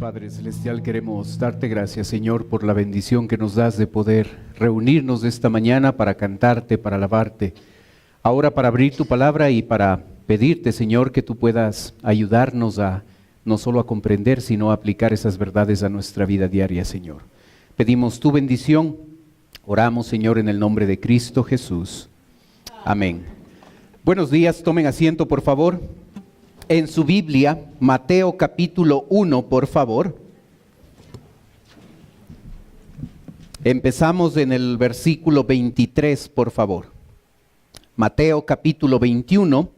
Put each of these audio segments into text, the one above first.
Padre Celestial, queremos darte gracias, Señor, por la bendición que nos das de poder reunirnos esta mañana para cantarte, para alabarte. Ahora para abrir tu palabra y para pedirte, Señor, que tú puedas ayudarnos a no solo a comprender, sino a aplicar esas verdades a nuestra vida diaria, Señor. Pedimos tu bendición. Oramos, Señor, en el nombre de Cristo Jesús. Amén. Buenos días, tomen asiento, por favor. En su Biblia, Mateo capítulo 1, por favor. Empezamos en el versículo 23, por favor. Mateo capítulo 21,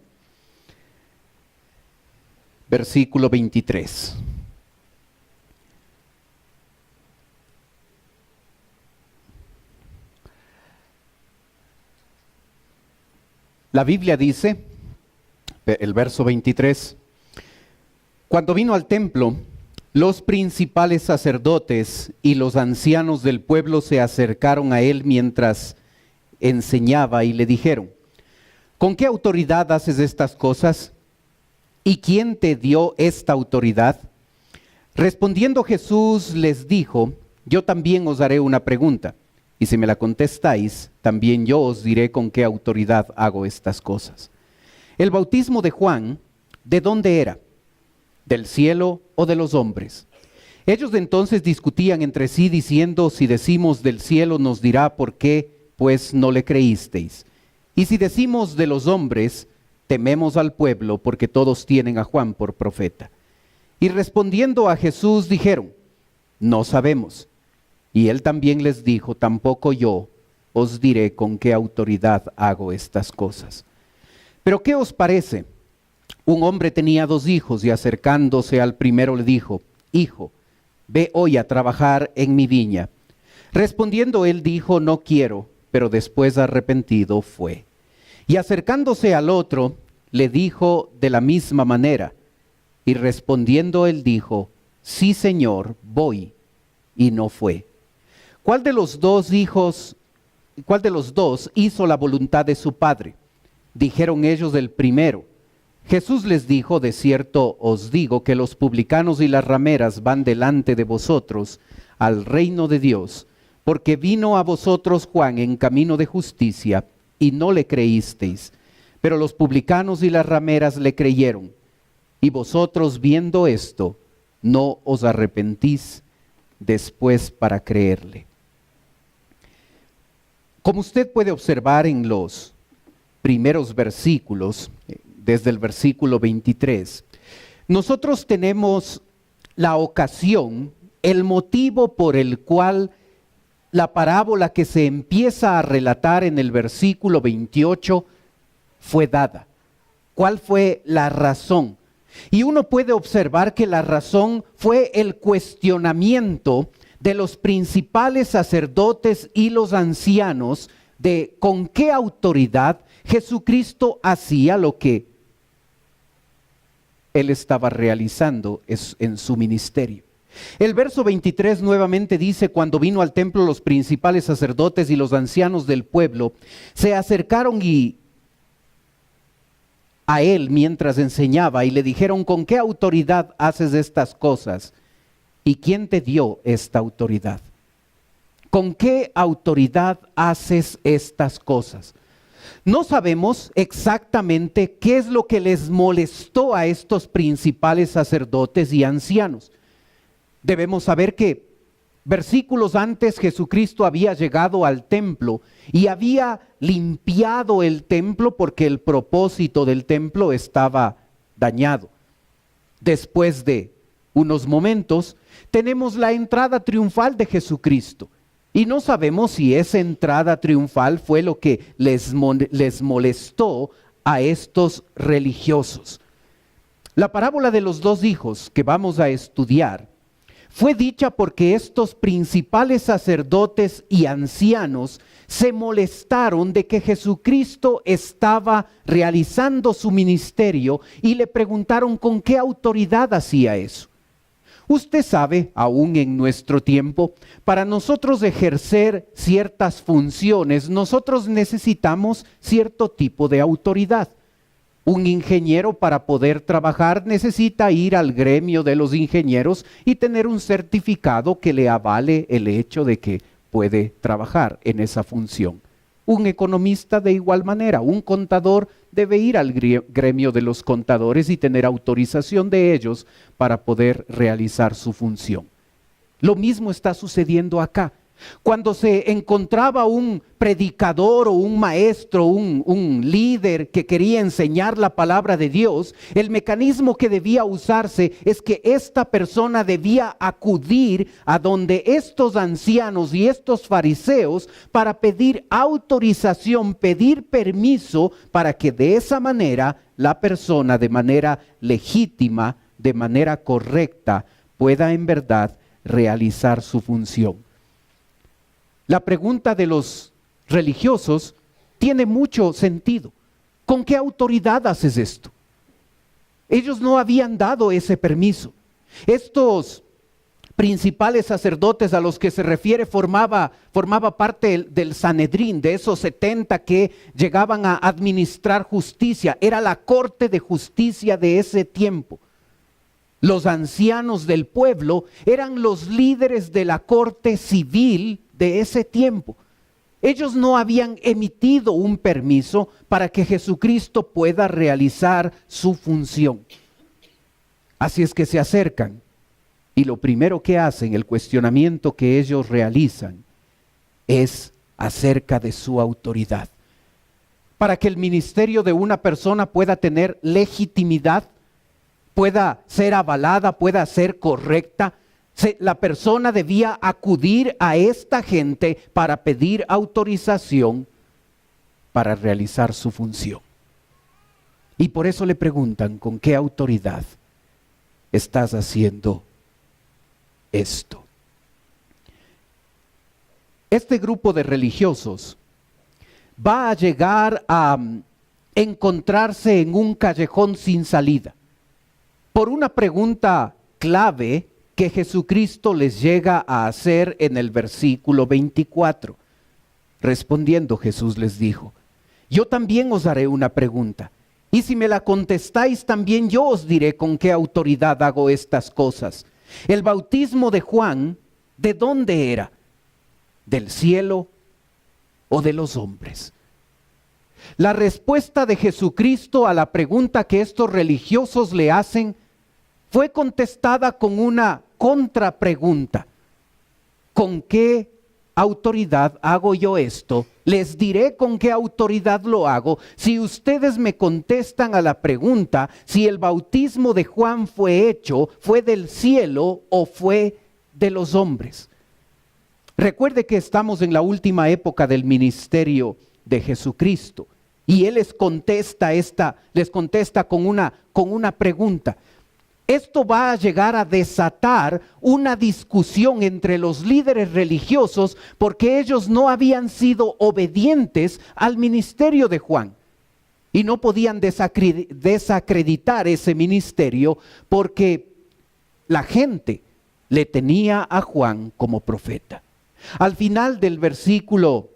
versículo 23. La Biblia dice, el verso 23, cuando vino al templo, los principales sacerdotes y los ancianos del pueblo se acercaron a él mientras enseñaba y le dijeron, ¿con qué autoridad haces estas cosas? ¿Y quién te dio esta autoridad? Respondiendo Jesús les dijo, yo también os haré una pregunta, y si me la contestáis, también yo os diré con qué autoridad hago estas cosas. El bautismo de Juan, ¿de dónde era? ¿Del cielo o de los hombres? Ellos de entonces discutían entre sí diciendo, si decimos del cielo nos dirá por qué, pues no le creísteis. Y si decimos de los hombres, tememos al pueblo porque todos tienen a Juan por profeta. Y respondiendo a Jesús dijeron, no sabemos. Y él también les dijo, tampoco yo os diré con qué autoridad hago estas cosas. Pero ¿qué os parece? Un hombre tenía 2 hijos y acercándose al primero le dijo, hijo, ve hoy a trabajar en mi viña. Respondiendo él dijo, no quiero, pero después arrepentido fue. Y acercándose al otro le dijo de la misma manera. Y respondiendo él dijo, sí Señor, voy, y no fue. ¿Cuál de los dos hizo la voluntad de su padre? Dijeron ellos del primero. Jesús les dijo, de cierto os digo que los publicanos y las rameras van delante de vosotros al reino de Dios, porque vino a vosotros Juan en camino de justicia y no le creísteis, pero los publicanos y las rameras le creyeron. Y vosotros viendo esto, no os arrepentís después para creerle. Como usted puede observar en los primeros versículos, desde el versículo 23, nosotros tenemos la ocasión, el motivo por el cual la parábola que se empieza a relatar en el versículo 28 fue dada. ¿Cuál fue la razón? Y uno puede observar que la razón fue el cuestionamiento de los principales sacerdotes y los ancianos de con qué autoridad Jesucristo hacía lo que él estaba realizando en su ministerio. El verso 23 nuevamente dice, cuando vino al templo los principales sacerdotes y los ancianos del pueblo, se acercaron a él mientras enseñaba y le dijeron, ¿con qué autoridad haces estas cosas? ¿Y quién te dio esta autoridad? ¿Con qué autoridad haces estas cosas? No sabemos exactamente qué es lo que les molestó a estos principales sacerdotes y ancianos. Debemos saber que versículos antes Jesucristo había llegado al templo y había limpiado el templo porque el propósito del templo estaba dañado. Después de unos momentos tenemos la entrada triunfal de Jesucristo. Y no sabemos si esa entrada triunfal fue lo que les molestó a estos religiosos. La parábola de los 2 hijos que vamos a estudiar fue dicha porque estos principales sacerdotes y ancianos se molestaron de que Jesucristo estaba realizando su ministerio y le preguntaron con qué autoridad hacía eso. Usted sabe, aún en nuestro tiempo, para nosotros ejercer ciertas funciones, nosotros necesitamos cierto tipo de autoridad. Un ingeniero, para poder trabajar, necesita ir al gremio de los ingenieros y tener un certificado que le avale el hecho de que puede trabajar en esa función. Un economista de igual manera, un contador debe ir al gremio de los contadores y tener autorización de ellos para poder realizar su función. Lo mismo está sucediendo acá. Cuando se encontraba un predicador o un maestro, un líder que quería enseñar la palabra de Dios, el mecanismo que debía usarse es que esta persona debía acudir a donde estos ancianos y estos fariseos para pedir autorización, pedir permiso, para que de esa manera la persona, de manera legítima, de manera correcta, pueda en verdad realizar su función. La pregunta de los religiosos tiene mucho sentido. ¿Con qué autoridad haces esto? Ellos no habían dado ese permiso. Estos principales sacerdotes a los que se refiere formaba parte del Sanedrín, de esos 70 que llegaban a administrar justicia. Era la corte de justicia de ese tiempo. Los ancianos del pueblo eran los líderes de la corte civil de ese tiempo. Ellos no habían emitido un permiso para que Jesucristo pueda realizar su función. Así es que se acercan y lo primero que hacen, el cuestionamiento que ellos realizan, es acerca de su autoridad. Para que el ministerio de una persona pueda tener legitimidad, pueda ser avalada, pueda ser correcta, la persona debía acudir a esta gente para pedir autorización para realizar su función. Y por eso le preguntan, ¿con qué autoridad estás haciendo esto? Este grupo de religiosos va a llegar a encontrarse en un callejón sin salida por una pregunta clave que Jesucristo les llega a hacer en el versículo 24. Respondiendo, Jesús les dijo: yo también os haré una pregunta, y si me la contestáis, también yo os diré con qué autoridad hago estas cosas. El bautismo de Juan, ¿de dónde era? ¿Del cielo o de los hombres? La respuesta de Jesucristo a la pregunta que estos religiosos le hacen fue contestada con una contrapregunta. ¿Con qué autoridad hago yo esto? Les diré con qué autoridad lo hago si ustedes me contestan a la pregunta si el bautismo de Juan fue del cielo o fue de los hombres. Recuerde que estamos en la última época del ministerio de Jesucristo y Él les contesta con una pregunta. Esto va a llegar a desatar una discusión entre los líderes religiosos porque ellos no habían sido obedientes al ministerio de Juan y no podían desacreditar ese ministerio porque la gente le tenía a Juan como profeta. Al final del versículo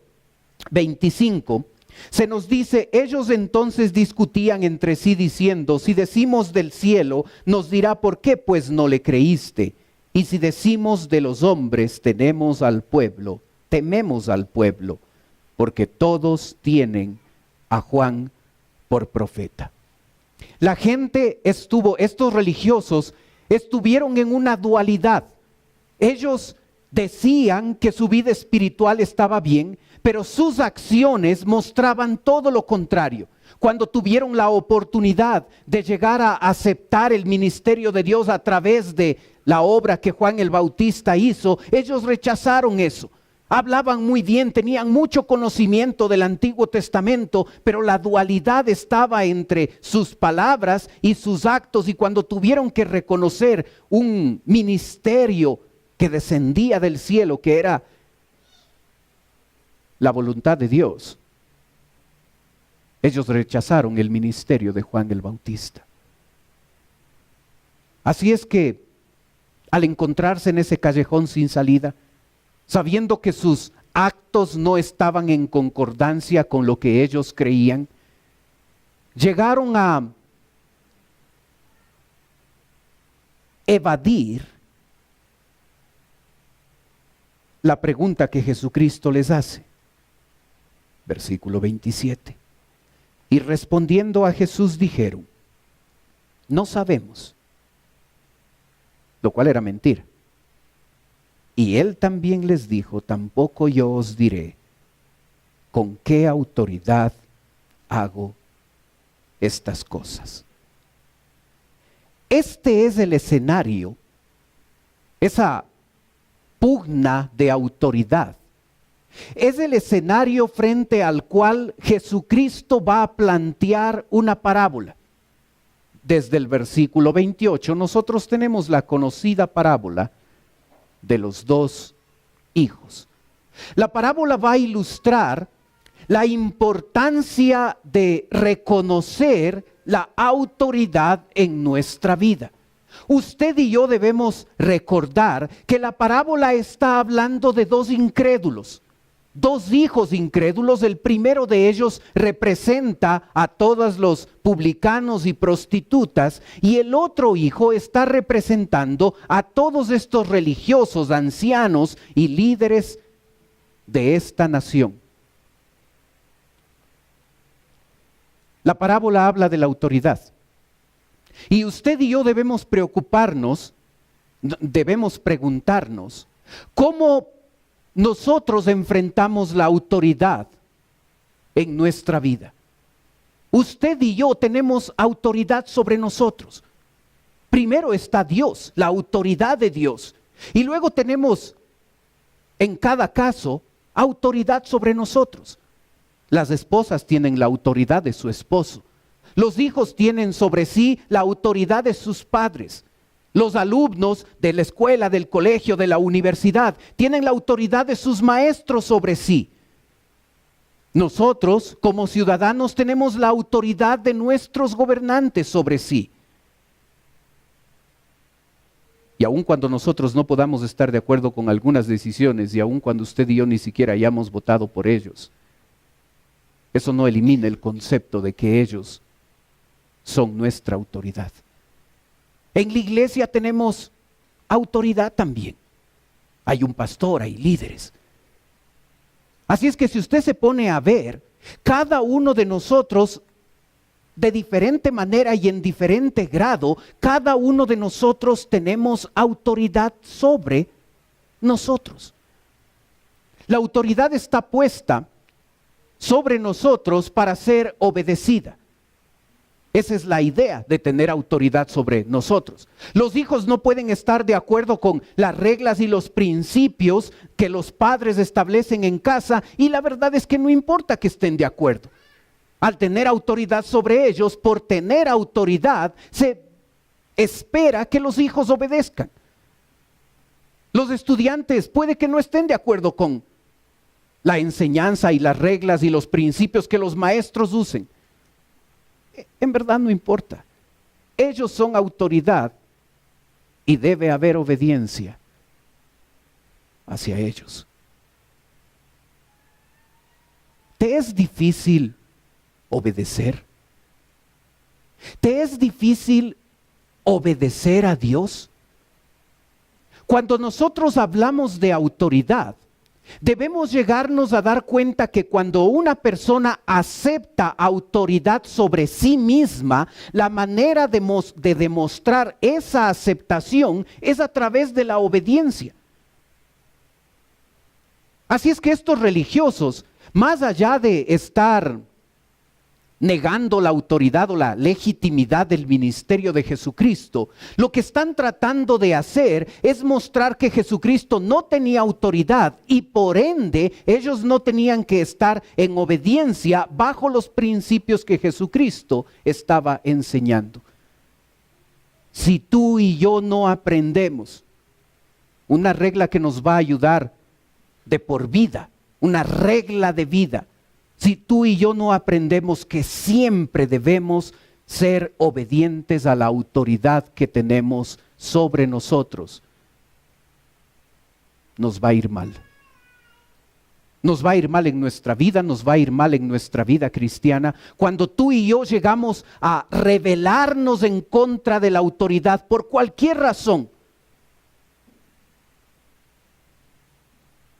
25 se nos dice: ellos entonces discutían entre sí diciendo: si decimos del cielo, nos dirá ¿por qué pues no le creíste? Y si decimos de los hombres, tememos al pueblo, porque todos tienen a Juan por profeta. La gente estos religiosos estuvieron en una dualidad. Ellos decían que su vida espiritual estaba bien, pero sus acciones mostraban todo lo contrario. Cuando tuvieron la oportunidad de llegar a aceptar el ministerio de Dios a través de la obra que Juan el Bautista hizo, ellos rechazaron eso. Hablaban muy bien, tenían mucho conocimiento del Antiguo Testamento, pero la dualidad estaba entre sus palabras y sus actos, y cuando tuvieron que reconocer un ministerio que descendía del cielo, que era la voluntad de Dios, ellos rechazaron el ministerio de Juan el Bautista. Así es que al encontrarse en ese callejón sin salida, sabiendo que sus actos no estaban en concordancia con lo que ellos creían, llegaron a evadir la pregunta que Jesucristo les hace. Versículo 27. Y respondiendo a Jesús dijeron, no sabemos, lo cual era mentira. Y él también les dijo, tampoco yo os diré con qué autoridad hago estas cosas. Este es el escenario, esa pugna de autoridad. Es el escenario frente al cual Jesucristo va a plantear una parábola. Desde el versículo 28 nosotros tenemos la conocida parábola de los dos hijos. La parábola va a ilustrar la importancia de reconocer la autoridad en nuestra vida. Usted y yo debemos recordar que la parábola está hablando de dos incrédulos, dos hijos incrédulos. El primero de ellos representa a todos los publicanos y prostitutas, y el otro hijo está representando a todos estos religiosos, ancianos y líderes de esta nación. La parábola habla de la autoridad. Y usted y yo debemos preocuparnos, debemos preguntarnos, ¿cómo nosotros enfrentamos la autoridad en nuestra vida? Usted y yo tenemos autoridad sobre nosotros. Primero está Dios, la autoridad de Dios. Y luego tenemos, en cada caso, autoridad sobre nosotros. Las esposas tienen la autoridad de su esposo. Los hijos tienen sobre sí la autoridad de sus padres. Los alumnos de la escuela, del colegio, de la universidad, tienen la autoridad de sus maestros sobre sí. Nosotros, como ciudadanos, tenemos la autoridad de nuestros gobernantes sobre sí. Y aun cuando nosotros no podamos estar de acuerdo con algunas decisiones, y aun cuando usted y yo ni siquiera hayamos votado por ellos, eso no elimina el concepto de que ellos son nuestra autoridad. En la iglesia tenemos autoridad también. Hay un pastor, hay líderes. Así es que si usted se pone a ver, cada uno de nosotros, de diferente manera y en diferente grado, cada uno de nosotros tenemos autoridad sobre nosotros. La autoridad está puesta sobre nosotros para ser obedecida. Esa es la idea de tener autoridad sobre nosotros. Los hijos no pueden estar de acuerdo con las reglas y los principios que los padres establecen en casa, y la verdad es que no importa que estén de acuerdo. Al tener autoridad sobre ellos, por tener autoridad, se espera que los hijos obedezcan. Los estudiantes puede que no estén de acuerdo con la enseñanza y las reglas y los principios que los maestros usen. En verdad no importa. Ellos son autoridad y debe haber obediencia hacia ellos. ¿Te es difícil obedecer? ¿Te es difícil obedecer a Dios? Cuando nosotros hablamos de autoridad, debemos llegarnos a dar cuenta que cuando una persona acepta autoridad sobre sí misma, la manera de demostrar esa aceptación es a través de la obediencia. Así es que estos religiosos, más allá de estar negando la autoridad o la legitimidad del ministerio de Jesucristo, lo que están tratando de hacer es mostrar que Jesucristo no tenía autoridad y por ende ellos no tenían que estar en obediencia bajo los principios que Jesucristo estaba enseñando. Si tú y yo no aprendemos una regla que nos va a ayudar de por vida, una regla de vida, si tú y yo no aprendemos que siempre debemos ser obedientes a la autoridad que tenemos sobre nosotros, nos va a ir mal. nos va a ir mal en nuestra vida, nos va a ir mal en nuestra vida cristiana, cuando tú y yo llegamos a rebelarnos en contra de la autoridad por cualquier razón.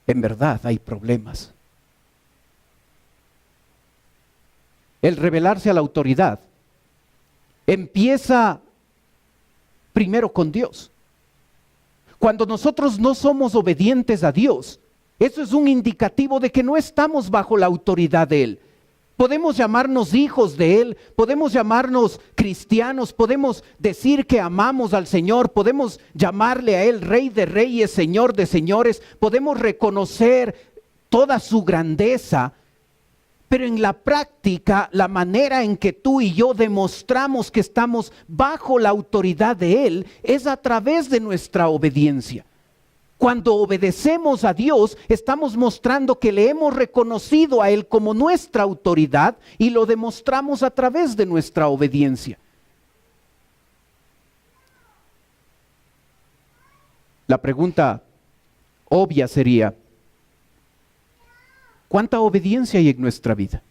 En verdad hay problemas. El rebelarse a la autoridad empieza primero con Dios. Cuando nosotros no somos obedientes a Dios, eso es un indicativo de que no estamos bajo la autoridad de Él. Podemos llamarnos hijos de Él, podemos llamarnos cristianos, podemos decir que amamos al Señor, podemos llamarle a Él Rey de Reyes, Señor de Señores, podemos reconocer toda su grandeza, pero en la práctica, la manera en que tú y yo demostramos que estamos bajo la autoridad de Él es a través de nuestra obediencia. Cuando obedecemos a Dios, estamos mostrando que le hemos reconocido a Él como nuestra autoridad y lo demostramos a través de nuestra obediencia. La pregunta obvia sería, ¿cuánta obediencia hay en nuestra vida?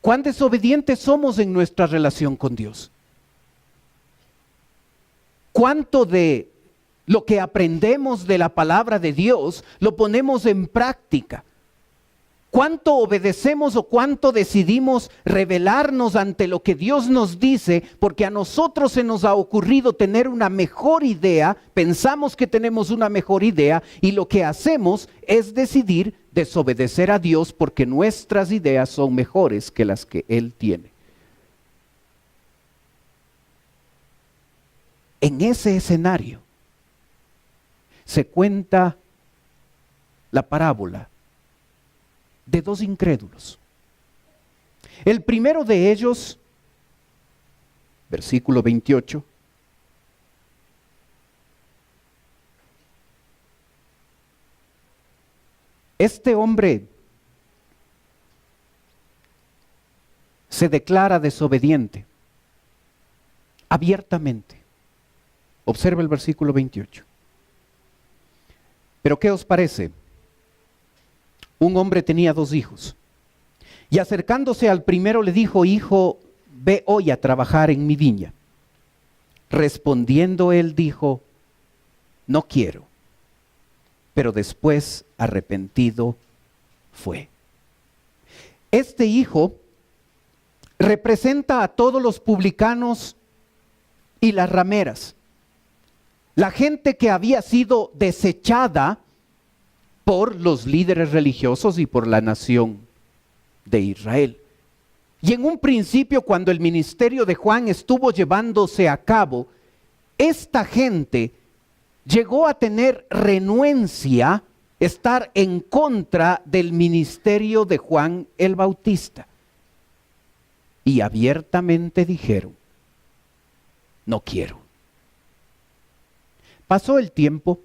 ¿Cuán desobedientes somos en nuestra relación con Dios? ¿Cuánto de lo que aprendemos de la palabra de Dios lo ponemos en práctica? ¿Cuánto obedecemos o cuánto decidimos rebelarnos ante lo que Dios nos dice porque a nosotros se nos ha ocurrido tener una mejor idea, pensamos que tenemos una mejor idea y lo que hacemos es decidir desobedecer a Dios porque nuestras ideas son mejores que las que Él tiene? En ese escenario se cuenta la parábola de dos incrédulos. El primero de ellos, versículo 28, este hombre se declara desobediente abiertamente. Observa el versículo 28. Pero ¿qué os parece? Un hombre tenía 2 hijos, y acercándose al primero le dijo: hijo, ve hoy a trabajar en mi viña. Respondiendo él dijo: no quiero. Pero después, arrepentido, fue. Este hijo representa a todos los publicanos y las rameras, la gente que había sido desechada por los líderes religiosos y por la nación de Israel. Y en un principio, cuando el ministerio de Juan estuvo llevándose a cabo, esta gente llegó a tener renuencia, estar en contra del ministerio de Juan el Bautista. Y abiertamente dijeron: no quiero. Pasó el tiempo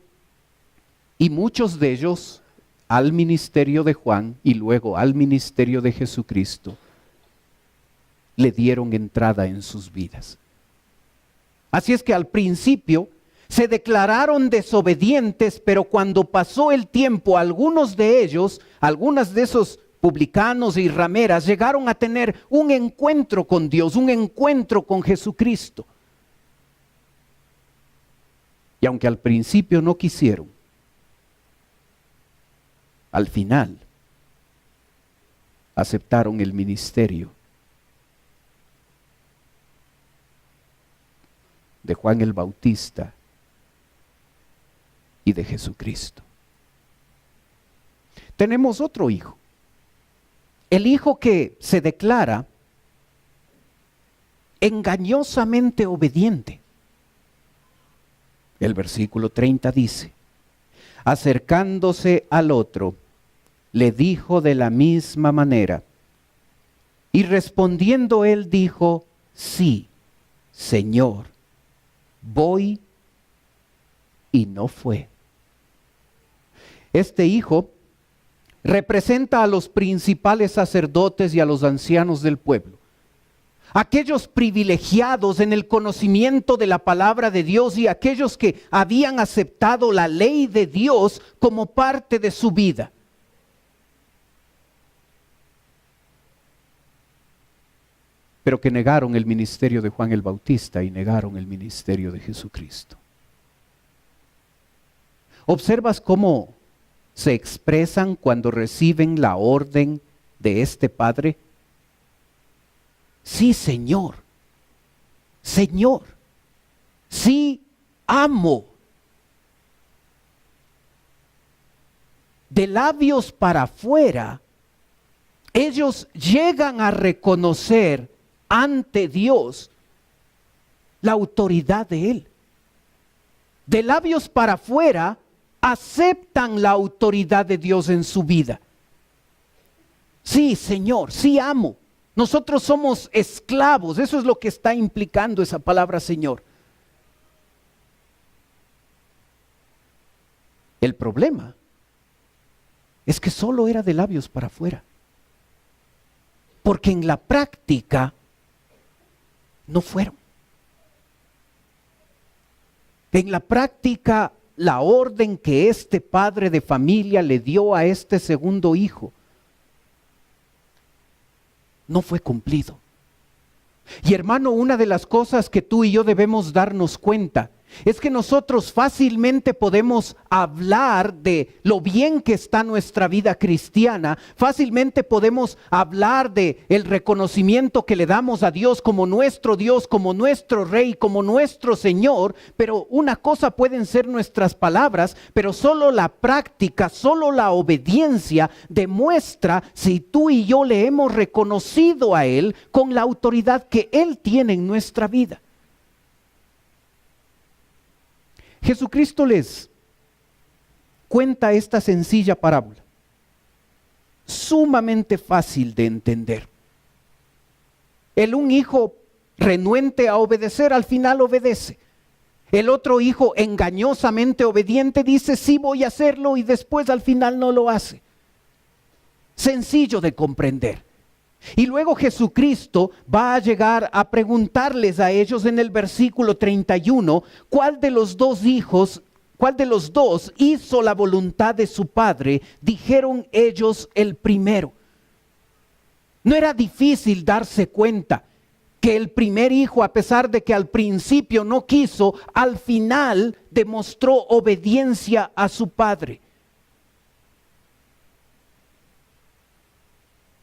y muchos de ellos al ministerio de Juan y luego al ministerio de Jesucristo le dieron entrada en sus vidas. Así es que al principio se declararon desobedientes, pero cuando pasó el tiempo, algunos de ellos, algunas de esos publicanos y rameras, llegaron a tener un encuentro con Dios, un encuentro con Jesucristo. Y aunque al principio no quisieron, al final aceptaron el ministerio de Juan el Bautista y de Jesucristo. Tenemos otro hijo, el hijo que se declara engañosamente obediente. El versículo 30 dice: acercándose al otro, le dijo de la misma manera. Y respondiendo él dijo: sí, Señor, voy. Y no fue. Este hijo representa a los principales sacerdotes y a los ancianos del pueblo. aquellos privilegiados en el conocimiento de la palabra de Dios y aquellos que habían aceptado la ley de Dios como parte de su vida. Pero que negaron el ministerio de Juan el Bautista y negaron el ministerio de Jesucristo. ¿Observas cómo se expresan cuando reciben la orden de este Padre? Sí, Señor. Señor. Sí, amo. De labios para afuera, ellos llegan a reconocer ante Dios la autoridad de Él. De labios para afuera, aceptan la autoridad de Dios en su vida. Sí, Señor, sí amo. Nosotros somos esclavos. Eso es lo que está implicando esa palabra Señor. El problema es que solo era de labios para afuera. Porque en la práctica no fueron. En la práctica, la orden que este padre de familia le dio a este segundo hijo no fue cumplido. Y hermano, una de las cosas que tú y yo debemos darnos cuenta es que nosotros fácilmente podemos hablar de lo bien que está nuestra vida cristiana, fácilmente podemos hablar de el reconocimiento que le damos a Dios, como nuestro Rey, como nuestro Señor, pero una cosa pueden ser nuestras palabras, pero solo la práctica, solo la obediencia demuestra si tú y yo le hemos reconocido a Él con la autoridad que Él tiene en nuestra vida. Jesucristo les cuenta esta sencilla parábola, sumamente fácil de entender. Un hijo renuente a obedecer, al final obedece. El otro hijo engañosamente obediente dice, sí voy a hacerlo, y después al final no lo hace. Sencillo de comprender. Y luego Jesucristo va a llegar a preguntarles a ellos en el versículo 31, ¿cuál de los dos hizo la voluntad de su padre? Dijeron ellos, el primero. No era difícil darse cuenta que el primer hijo, a pesar de que al principio no quiso, al final demostró obediencia a su padre.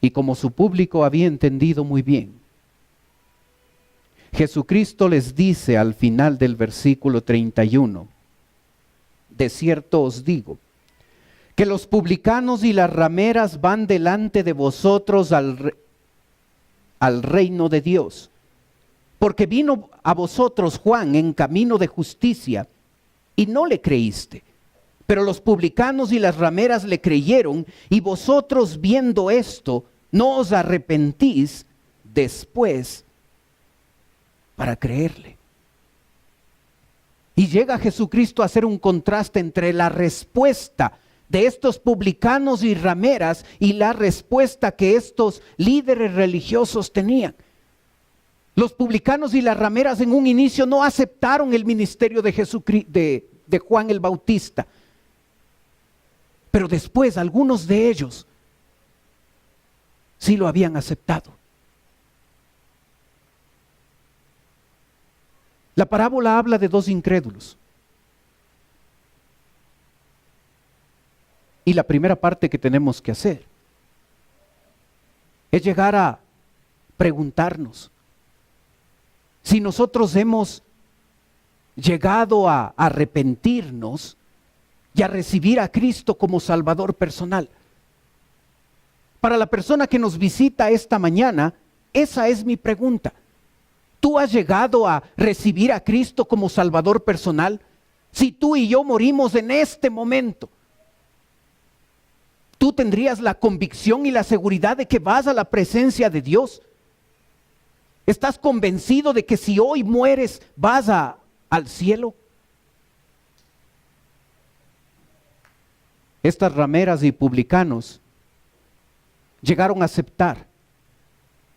Y como su público había entendido muy bien, Jesucristo les dice al final del versículo 31, de cierto os digo, que los publicanos y las rameras van delante de vosotros al reino de Dios. Porque vino a vosotros Juan en camino de justicia y no le creíste. Pero los publicanos y las rameras le creyeron, y vosotros viendo esto, no os arrepentís después para creerle. Y llega Jesucristo a hacer un contraste entre la respuesta de estos publicanos y rameras y la respuesta que estos líderes religiosos tenían. Los publicanos y las rameras en un inicio no aceptaron el ministerio de Jesucristo, de Juan el Bautista. Pero después algunos de ellos sí lo habían aceptado. La parábola habla de dos incrédulos. Y la primera parte que tenemos que hacer es llegar a preguntarnos si nosotros hemos llegado a arrepentirnos y a recibir a Cristo como Salvador personal. Para la persona que nos visita esta mañana, esa es mi pregunta. ¿Tú has llegado a recibir a Cristo como Salvador personal? Si tú y yo morimos en este momento, ¿tú tendrías la convicción y la seguridad de que vas a la presencia de Dios? ¿Estás convencido de que si hoy mueres vas al cielo? Estas rameras y publicanos llegaron a aceptar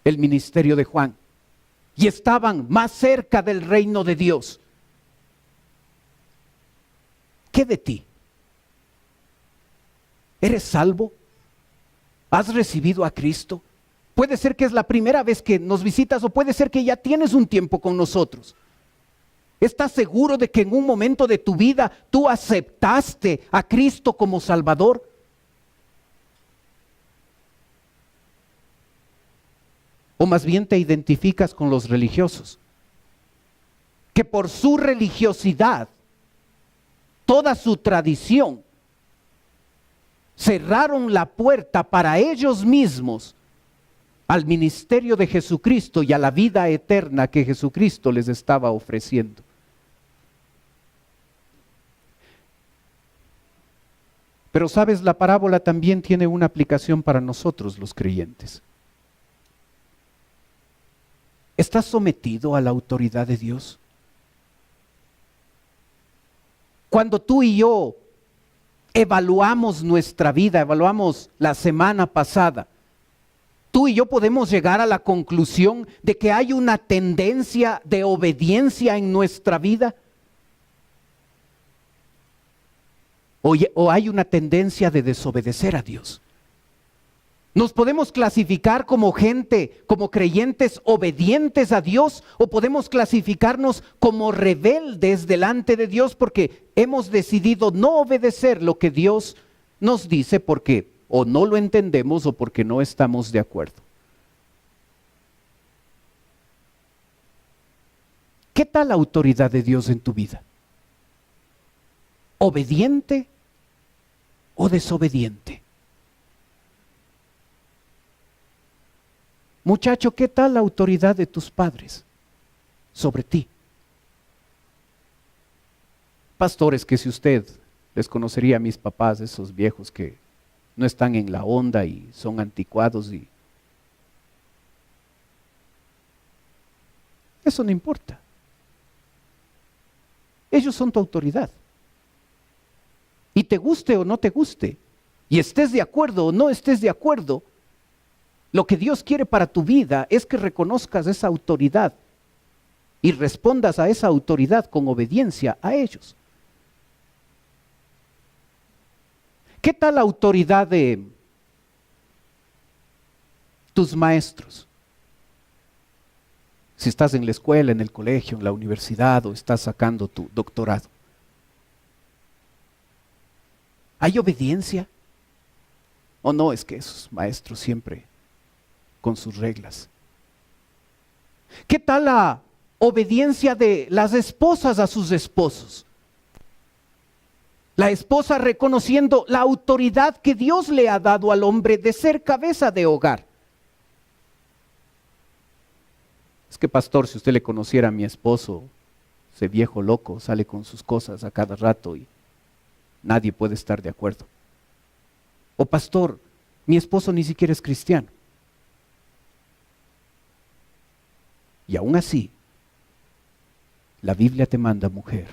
el ministerio de Juan. y estaban más cerca del reino de Dios. ¿Qué de ti? ¿Eres salvo? ¿Has recibido a Cristo? Puede ser que es la primera vez que nos visitas o puede ser que ya tienes un tiempo con nosotros. ¿Estás seguro de que en un momento de tu vida tú aceptaste a Cristo como Salvador? ¿O más bien te identificas con los religiosos, que por su religiosidad, toda su tradición, cerraron la puerta para ellos mismos al ministerio de Jesucristo y a la vida eterna que Jesucristo les estaba ofreciendo? Pero sabes, la parábola también tiene una aplicación para nosotros los creyentes. ¿Estás sometido a la autoridad de Dios? Cuando tú y yo evaluamos nuestra vida, evaluamos la semana pasada, tú y yo podemos llegar a la conclusión de que hay una tendencia de obediencia en nuestra vida. O hay una tendencia de desobedecer a Dios. ¿Nos podemos clasificar como gente, como creyentes obedientes a Dios, o podemos clasificarnos como rebeldes delante de Dios porque hemos decidido no obedecer lo que Dios nos dice porque o no lo entendemos o porque no estamos de acuerdo? ¿Qué tal la autoridad de Dios en tu vida? ¿Obediente o desobediente? Muchacho, ¿qué tal la autoridad de tus padres sobre ti? Pastores, que si usted les conocería a mis papás, esos viejos que no están en la onda y son anticuados, y eso no importa. Ellos son tu autoridad. Y te guste o no te guste, y estés de acuerdo o no estés de acuerdo, lo que Dios quiere para tu vida es que reconozcas esa autoridad y respondas a esa autoridad con obediencia a ellos. ¿Qué tal la autoridad de tus maestros? Si estás en la escuela, en el colegio, en la universidad o estás sacando tu doctorado. ¿Hay obediencia? ¿O no? Es que esos maestros siempre con sus reglas. ¿Qué tal la obediencia de las esposas a sus esposos? La esposa reconociendo la autoridad que Dios le ha dado al hombre de ser cabeza de hogar. Es que, pastor, si usted le conociera a mi esposo, ese viejo loco sale con sus cosas a cada rato y nadie puede estar de acuerdo. O, pastor, mi esposo ni siquiera es cristiano. Y aún así, la Biblia te manda, mujer,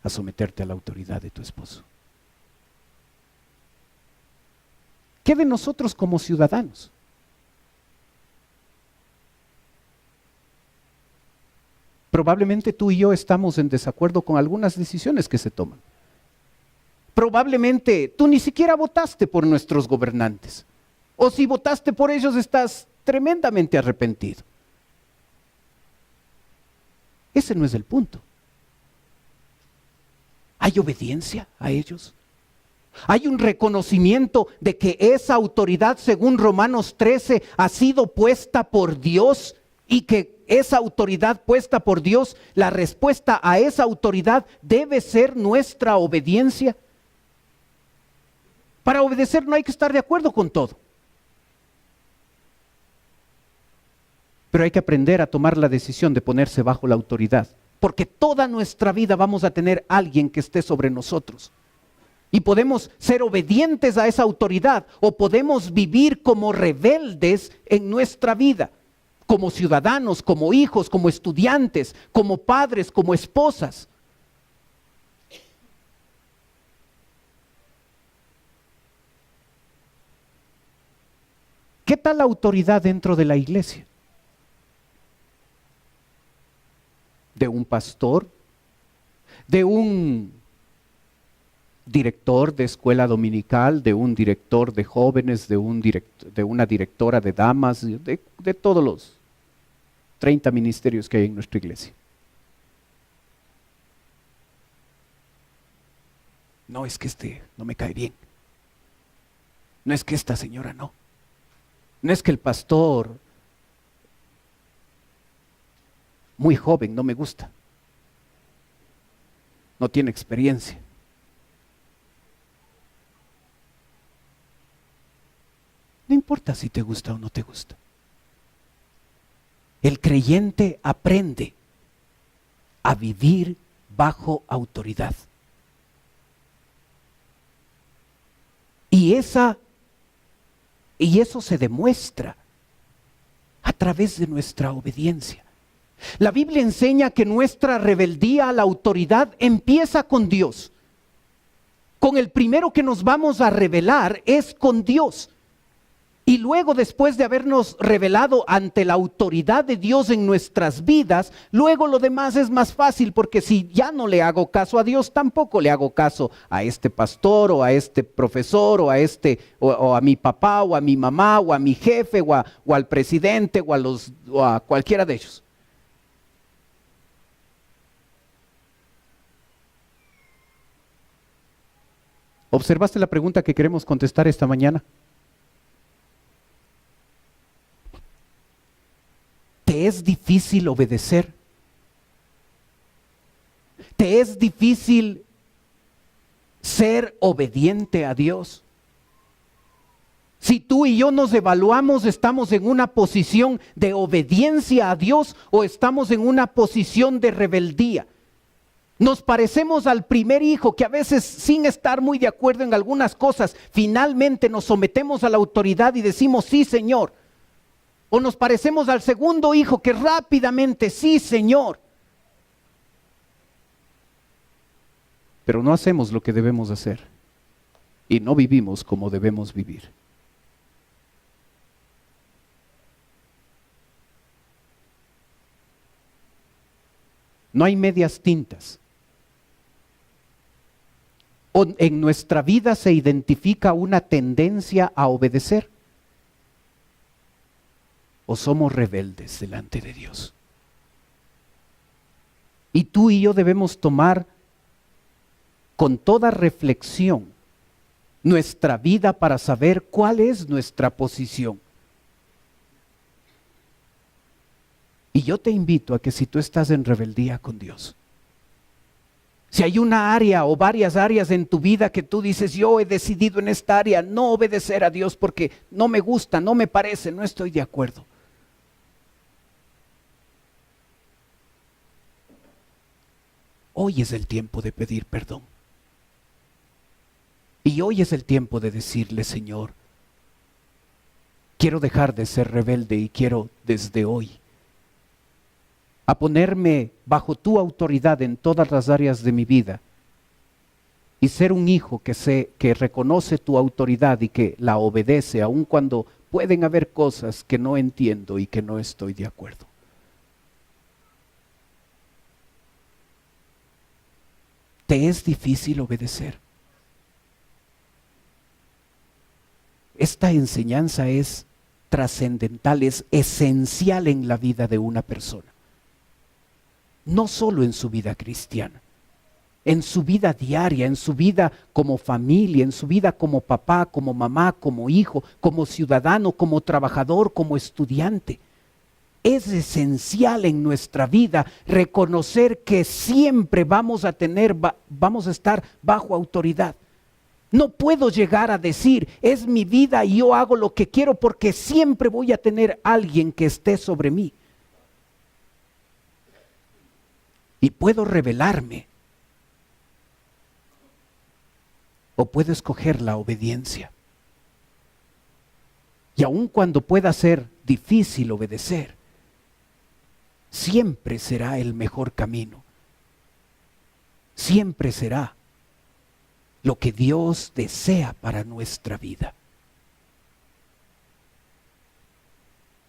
a someterte a la autoridad de tu esposo. ¿Qué de nosotros como ciudadanos? Probablemente tú y yo estamos en desacuerdo con algunas decisiones que se toman. Probablemente tú ni siquiera votaste por nuestros gobernantes. O si votaste por ellos, estás tremendamente arrepentido. Ese no es el punto. ¿Hay obediencia a ellos? ¿Hay un reconocimiento de que esa autoridad, según Romanos 13, ha sido puesta por Dios y que esa autoridad puesta por Dios, la respuesta a esa autoridad debe ser nuestra obediencia? Para obedecer no hay que estar de acuerdo con todo. Pero hay que aprender a tomar la decisión de ponerse bajo la autoridad, porque toda nuestra vida vamos a tener alguien que esté sobre nosotros. Y podemos ser obedientes a esa autoridad o podemos vivir como rebeldes en nuestra vida, como ciudadanos, como hijos, como estudiantes, como padres, como esposas. ¿Qué tal la autoridad dentro de la iglesia? de un pastor, de un director de escuela dominical, de un director de jóvenes, de una directora de damas, de todos los 30 ministerios que hay en nuestra iglesia. No es que este no me cae bien. No es que esta señora no. No es que el pastor muy joven no me gusta. No tiene experiencia. No importa si te gusta o no te gusta. El creyente aprende a vivir bajo autoridad. Y eso se demuestra a través de nuestra obediencia. La Biblia enseña que nuestra rebeldía a la autoridad empieza con Dios. Con el primero que nos vamos a rebelar es con Dios. Y luego, después de habernos rebelado ante la autoridad de Dios en nuestras vidas, luego lo demás es más fácil, porque si ya no le hago caso a Dios, tampoco le hago caso a este pastor o a este profesor o a mi papá o a mi mamá o a mi jefe o al presidente o a cualquiera de ellos. ¿Observaste la pregunta que queremos contestar esta mañana? ¿Te es difícil obedecer? ¿Te es difícil ser obediente a Dios? Si tú y yo nos evaluamos, ¿estamos en una posición de obediencia a Dios o estamos en una posición de rebeldía? Nos parecemos al primer hijo que a veces, sin estar muy de acuerdo en algunas cosas, finalmente nos sometemos a la autoridad y decimos sí, Señor. O nos parecemos al segundo hijo que rápidamente, sí, Señor. Pero no hacemos lo que debemos hacer y no vivimos como debemos vivir. No hay medias tintas. O en nuestra vida se identifica una tendencia a obedecer, o somos rebeldes delante de Dios. Y tú y yo debemos tomar con toda reflexión nuestra vida para saber cuál es nuestra posición. Y yo te invito a que si tú estás en rebeldía con Dios, si hay una área o varias áreas en tu vida que tú dices, yo he decidido en esta área no obedecer a Dios porque no me gusta, no me parece, no estoy de acuerdo. Hoy es el tiempo de pedir perdón. Y hoy es el tiempo de decirle, Señor, quiero dejar de ser rebelde y quiero desde hoy a ponerme bajo tu autoridad en todas las áreas de mi vida y ser un hijo que reconoce tu autoridad y que la obedece, aun cuando pueden haber cosas que no entiendo y que no estoy de acuerdo. ¿Te es difícil obedecer? Esta enseñanza es trascendental, es esencial en la vida de una persona. No solo en su vida cristiana, en su vida diaria, en su vida como familia, en su vida como papá, como mamá, como hijo, como ciudadano, como trabajador, como estudiante. Es esencial en nuestra vida reconocer que siempre vamos a estar bajo autoridad. No puedo llegar a decir, es mi vida y yo hago lo que quiero porque siempre voy a tener alguien que esté sobre mí. Y puedo rebelarme. O puedo escoger la obediencia. Y aun cuando pueda ser difícil obedecer, siempre será el mejor camino. Siempre será lo que Dios desea para nuestra vida.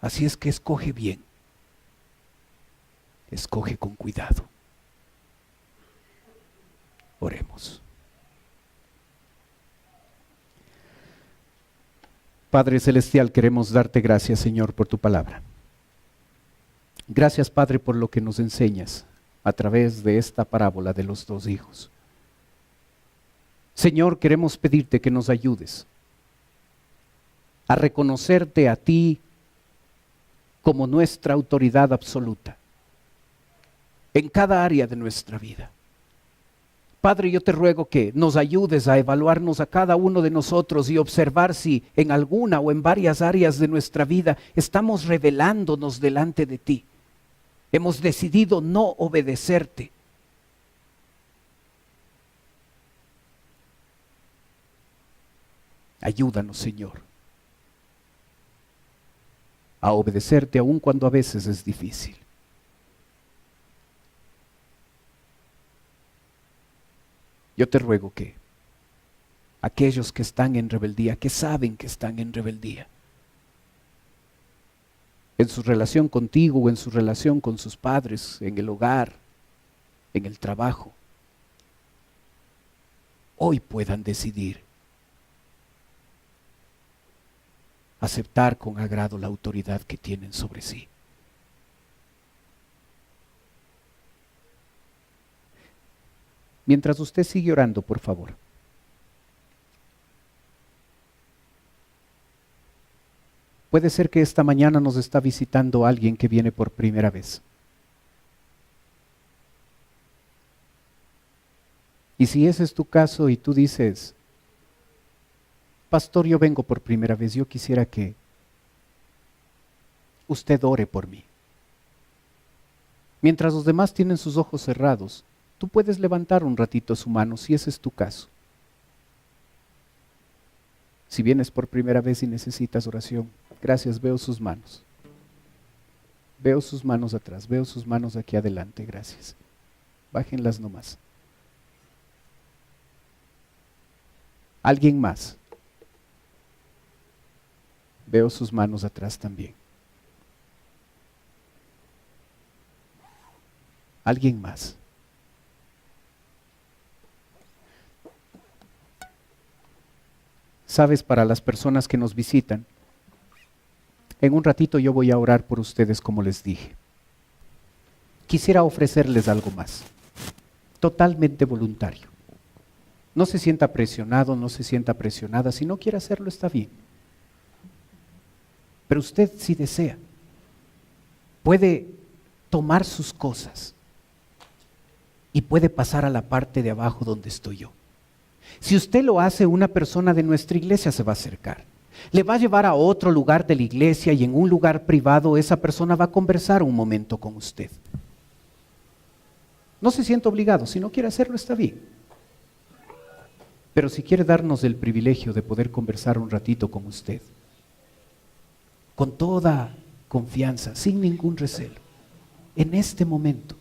Así es que escoge bien. Escoge con cuidado. Oremos. Padre Celestial, queremos darte gracias, Señor, por tu palabra. Gracias, Padre, por lo que nos enseñas a través de esta parábola de los dos hijos. Señor, queremos pedirte que nos ayudes a reconocerte a ti como nuestra autoridad absoluta en cada área de nuestra vida. Padre, yo te ruego que nos ayudes a evaluarnos a cada uno de nosotros y observar si en alguna o en varias áreas de nuestra vida estamos rebelándonos delante de ti. Hemos decidido no obedecerte. Ayúdanos, Señor, a obedecerte aun cuando a veces es difícil. Yo te ruego que aquellos que están en rebeldía, que saben que están en rebeldía, en su relación contigo o en su relación con sus padres, en el hogar, en el trabajo, hoy puedan decidir aceptar con agrado la autoridad que tienen sobre sí. Mientras usted sigue orando, por favor, puede ser que esta mañana nos está visitando alguien que viene por primera vez. Y si ese es tu caso y tú dices, pastor, yo vengo por primera vez, yo quisiera que usted ore por mí. Mientras los demás tienen sus ojos cerrados, tú puedes levantar un ratito su mano si ese es tu caso. Si vienes por primera vez y necesitas oración, gracias, veo sus manos. Veo sus manos atrás, veo sus manos aquí adelante, gracias. Bájenlas nomás. ¿Alguien más? Veo sus manos atrás también. ¿Alguien más? Sabes, para las personas que nos visitan, en un ratito yo voy a orar por ustedes como les dije. Quisiera ofrecerles algo más, totalmente voluntario. No se sienta presionado, no se sienta presionada. Si no quiere hacerlo, está bien. Pero usted, si desea, puede tomar sus cosas y puede pasar a la parte de abajo donde estoy yo. Si usted lo hace, una persona de nuestra iglesia se va a acercar. Le va a llevar a otro lugar de la iglesia y en un lugar privado esa persona va a conversar un momento con usted. No se siente obligado, si no quiere hacerlo está bien. Pero si quiere darnos el privilegio de poder conversar un ratito con usted, con toda confianza, sin ningún recelo, en este momento,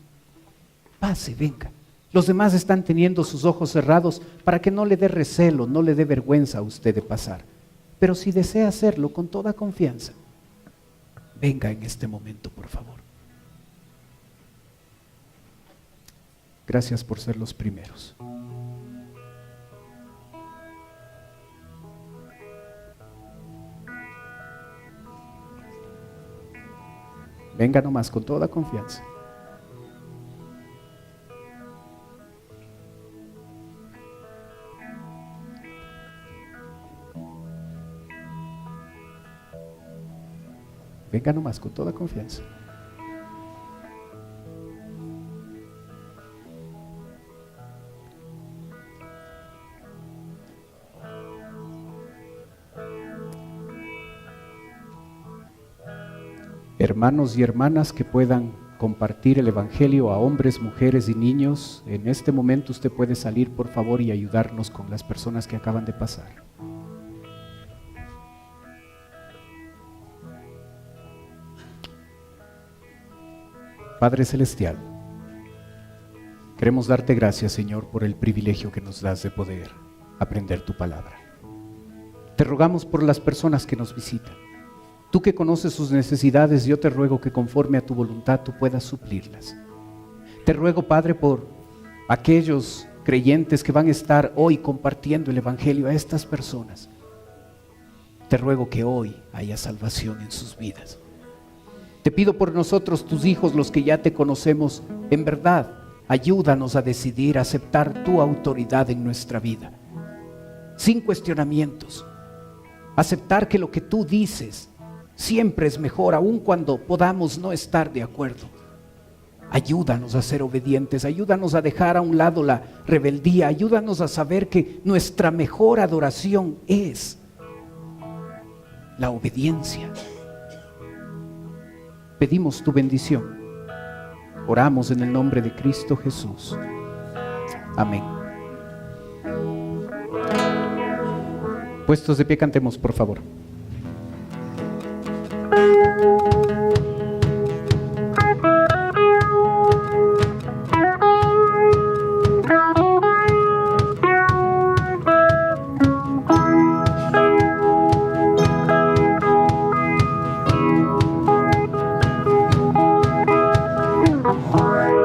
pase, venga. Los demás están teniendo sus ojos cerrados para que no le dé recelo, no le dé vergüenza a usted de pasar. Pero si desea hacerlo con toda confianza, venga en este momento, por favor. Gracias por ser los primeros. Venga nomás con toda confianza. Venga nomás con toda confianza. Hermanos y hermanas que puedan compartir el evangelio a hombres, mujeres y niños, en este momento usted puede salir, por favor, y ayudarnos con las personas que acaban de pasar. Padre Celestial, queremos darte gracias, Señor, por el privilegio que nos das de poder aprender tu palabra. Te rogamos por las personas que nos visitan. Tú que conoces sus necesidades, yo te ruego que conforme a tu voluntad tú puedas suplirlas. Te ruego, Padre, por aquellos creyentes que van a estar hoy compartiendo el Evangelio a estas personas. Te ruego que hoy haya salvación en sus vidas. Te pido por nosotros, tus hijos, los que ya te conocemos, en verdad, ayúdanos a decidir aceptar tu autoridad en nuestra vida, sin cuestionamientos. Aceptar que lo que tú dices siempre es mejor, aun cuando podamos no estar de acuerdo. Ayúdanos a ser obedientes, ayúdanos a dejar a un lado la rebeldía, ayúdanos a saber que nuestra mejor adoración es la obediencia. Pedimos tu bendición. Oramos en el nombre de Cristo Jesús. Amén. Puestos de pie, cantemos, por favor.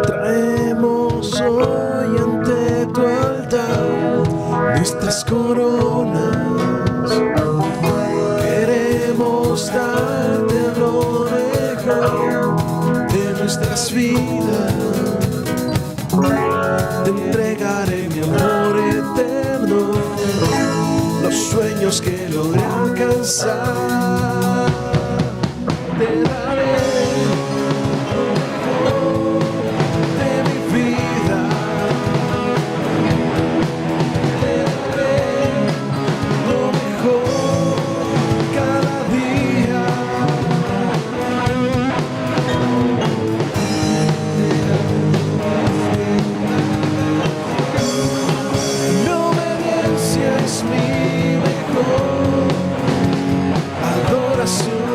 Traemos hoy ante tu altar nuestras coronas. Queremos darte lo mejor de nuestras vidas. Te entregaré mi amor eterno, los sueños que logré alcanzar. Te daré de mi vida, te daré lo mejor cada día. Mi obediencia es mi mejor adoración.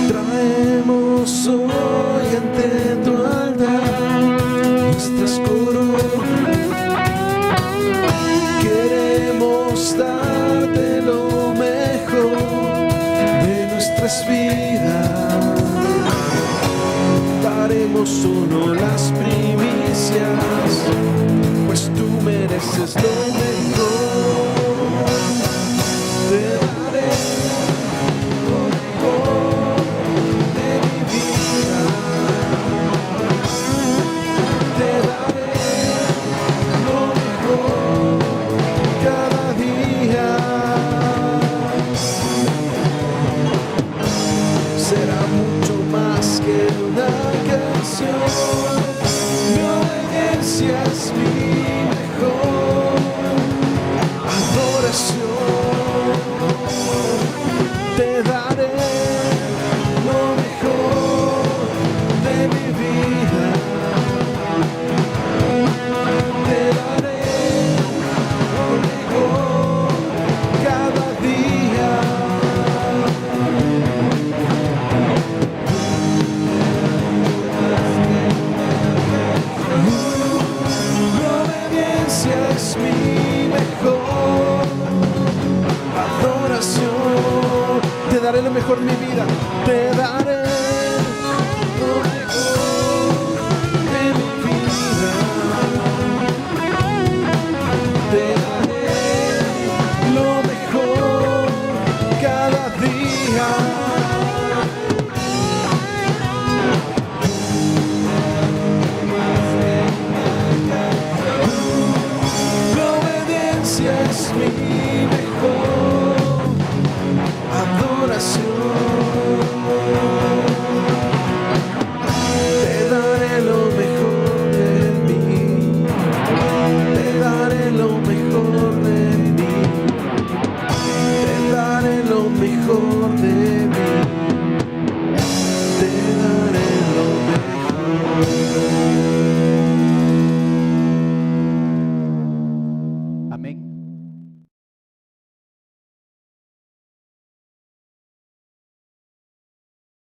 Traemos hoy ante tu altar nuestras coronas. Queremos darte lo mejor de nuestras vidas. Daremos solo las primicias, pues tú mereces lo mejor. Te daré lo mejor de mi vida. Te daré lo mejor cada día. Será mucho más que una canción. Mi obediencia es mi mejor adoración. Te daré lo mejor de mi vida. Te daré lo mejor cada día. Mi obediencia es mi mejor adoración. Te daré lo mejor de mi vida. Te daré